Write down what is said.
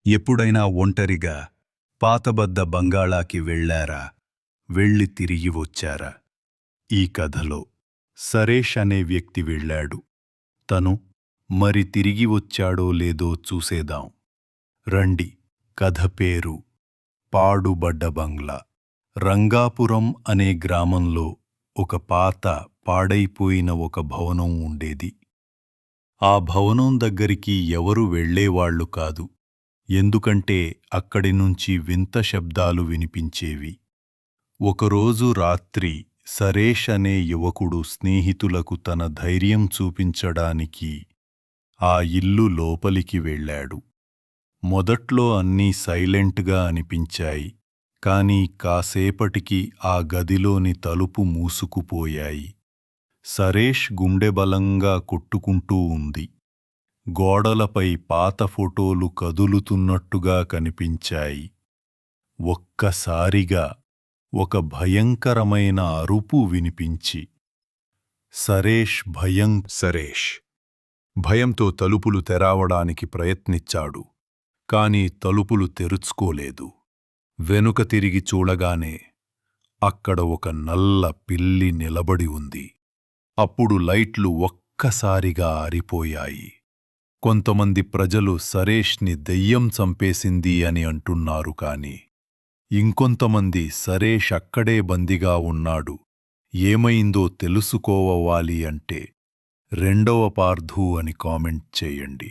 ఎప్పుడైనా ఒంటరిగా పాతబద్ద బంగాళాకి వెళ్ళారా? వెళ్ళి తిరిగి వచ్చారా? ఈ కథలో సరేష్ అనే వ్యక్తి వెళ్ళాడు. తను మరి తిరిగి వచ్చాడో లేదో చూసేదాం రండి. కథ పేరు పాడుబడ్డ బంగ్లా. రంగాపురం అనే గ్రామంలో ఒక పాత పాడైపోయిన ఒక భవనం ఉండేది. ఆ భవనం దగ్గరికి ఎవరు వెళ్ళేవాళ్లు కాదు. ఎందుకంటే అక్కడి నుంచి వింత శబ్దాలు వినిపించేవి. ఒకరోజు రాత్రి సరేష్ అనే యువకుడు స్నేహితులకు తన ధైర్యం చూపించడానికి ఆ ఇల్లు లోపలికి వెళ్ళాడు. మొదట్లో అన్నీ సైలెంట్గా అనిపించాయి. కాని కాసేపటికి ఆ గదిలోని తలుపు మూసుకుపోయాయి. సరేష్ గుండె బలంగా కొట్టుకుంటూ ఉంది. గోడలపై పాత ఫోటోలు కదులుతున్నట్టుగా కనిపించాయి. ఒక్కసారిగా ఒక భయంకరమైన అరుపు వినిపించి సరేష్ భయంతో తలుపులు తెరవడానికి ప్రయత్నించాడు. కాని తలుపులు తెరుచుకోలేదు. వెనుక తిరిగి చూడగానే అక్కడ ఒక నల్ల పిల్లి నిలబడి ఉంది. అప్పుడు లైట్లు ఒక్కసారిగా ఆరిపోయాయి. కొంతమంది ప్రజలు సరేష్ని దెయ్యం చంపేసింది అని అంటున్నారు. కాని ఇంకొంతమంది సరేష్ అక్కడే బందీగా ఉన్నాడు. ఏమైందో తెలుసుకోవాలి అంటే 2వ పార్టు అని కామెంట్ చేయండి.